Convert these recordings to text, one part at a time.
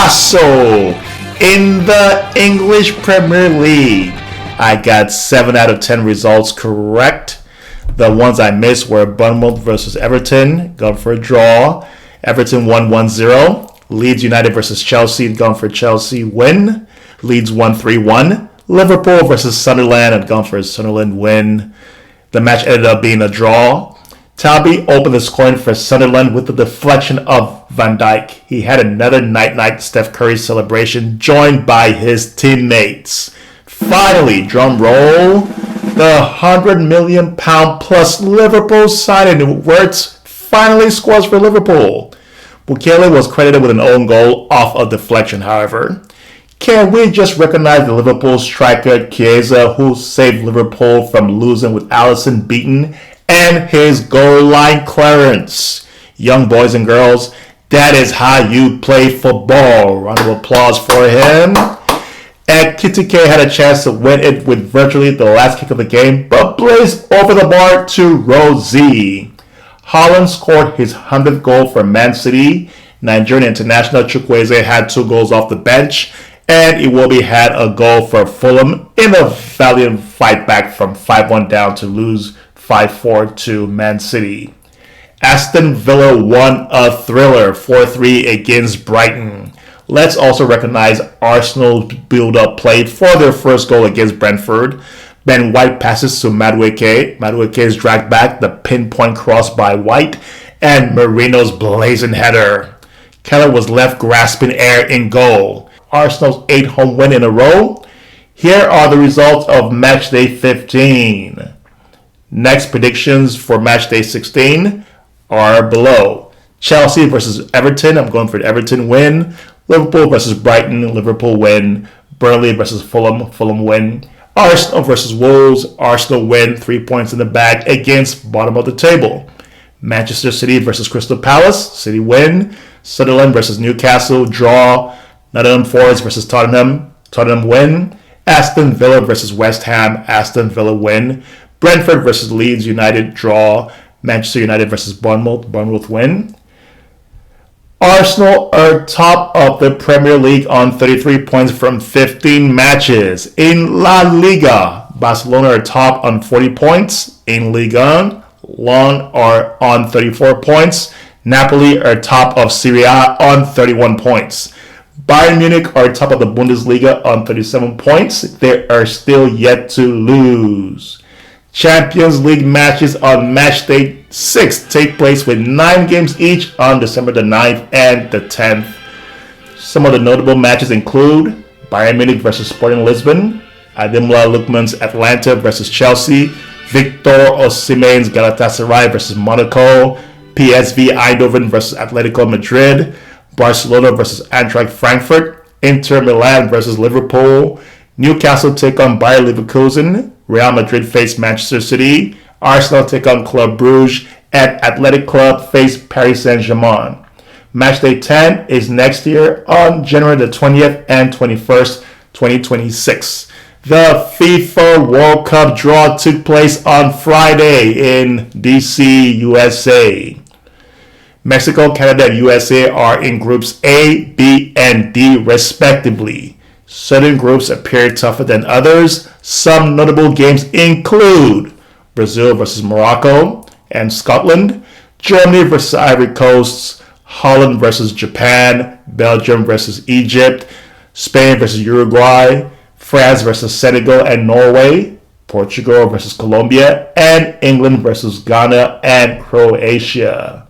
Newcastle in the English Premier League. I got 7 out of 10 results correct. The ones I missed were Bournemouth versus Everton, gone for a draw. Everton won 1-0. Leeds United versus Chelsea, gone for Chelsea, win. Leeds won 3-1. Liverpool versus Sunderland, had gone for a Sunderland win. The match ended up being a draw. Talby opened the scoring for Sunderland with the deflection of Van Dijk. He had another night-night Steph Curry celebration joined by his teammates. Finally, drum roll, the £100 million plus Liverpool signing Wirtz finally scores for Liverpool. Bukele was credited with an own goal off a deflection, however. Can we just recognize the Liverpool striker Chiesa, who saved Liverpool from losing with Alisson beaten, and his goal line clearance? Young boys and girls, that is how you play football. Round of applause for him. And Kitike had a chance to win it with virtually the last kick of the game, but blazed over the bar to Rosie. Haaland scored his 100th goal for Man City. Nigerian international Chukwueze had 2 goals off the bench, and Iwobi had a goal for Fulham in a valiant fight back from 5-1 down to lose 5-4 to Man City. Aston Villa won a thriller 4-3 against Brighton. Let's also recognize Arsenal's build-up play for their first goal against Brentford. Ben White passes to Madueke. Madueke is dragged back, the pinpoint cross by White, and Marino's blazing header. Keller was left grasping air in goal. Arsenal's 8th home win in a row. Here are the results of matchday 15. Next predictions for matchday 16 are below. Chelsea versus Everton. I'm going for an Everton win. Liverpool versus Brighton. Liverpool win. Burnley versus Fulham. Fulham win. Arsenal versus Wolves. Arsenal win. 3 points in the bag against bottom of the table. Manchester City versus Crystal Palace. City win. Sunderland versus Newcastle. Draw. Nottingham Forest versus Tottenham. Tottenham win. Aston Villa versus West Ham. Aston Villa win. Brentford versus Leeds United. Draw. Manchester United versus Bournemouth. Bournemouth win. Arsenal are top of the Premier League on 33 points from 15 matches. In La Liga, Barcelona are top on 40 points. In Liga, Lyon are on 34 points. Napoli are top of Serie A on 31 points. Bayern Munich are top of the Bundesliga on 37 points. They are still yet to lose. Champions League matches on matchday 6 take place with 9 games each on December the 9th and the 10th. Some of the notable matches include Bayern Munich versus Sporting Lisbon, Ademola Lookman's Atlanta versus Chelsea, Victor Osimhen's Galatasaray versus Monaco, PSV Eindhoven versus Atletico Madrid, Barcelona versus Eintracht Frankfurt, Inter Milan versus Liverpool, Newcastle take on Bayer Leverkusen, Real Madrid face Manchester City, Arsenal take on Club Brugge, and Athletic Club face Paris Saint-Germain. Matchday 10 is next year on January the 20th and 21st, 2026. The FIFA World Cup draw took place on Friday in DC, USA. Mexico, Canada, and USA are in groups A, B, and D respectively. Certain groups appear tougher than others. Some notable games include Brazil versus Morocco and Scotland, Germany versus Ivory Coast, Holland versus Japan, Belgium versus Egypt, Spain versus Uruguay, France versus Senegal and Norway, Portugal versus Colombia, and England versus Ghana and Croatia.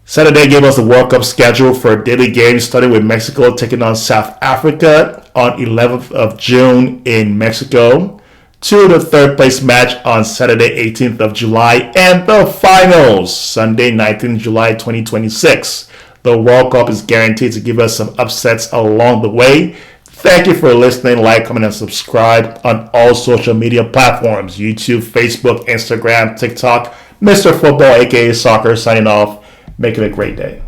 Saturday gave us the World Cup schedule for daily games, starting with Mexico taking on South Africa on 11th of June in Mexico, to the third place match on Saturday 18th of July, and the finals Sunday 19th July 2026. The World Cup is guaranteed to give us some upsets along the way. Thank you for listening. Like, comment, and subscribe on all social media platforms: YouTube, Facebook, Instagram, TikTok. Mr. Football, aka Soccer, signing off. Make it a great day.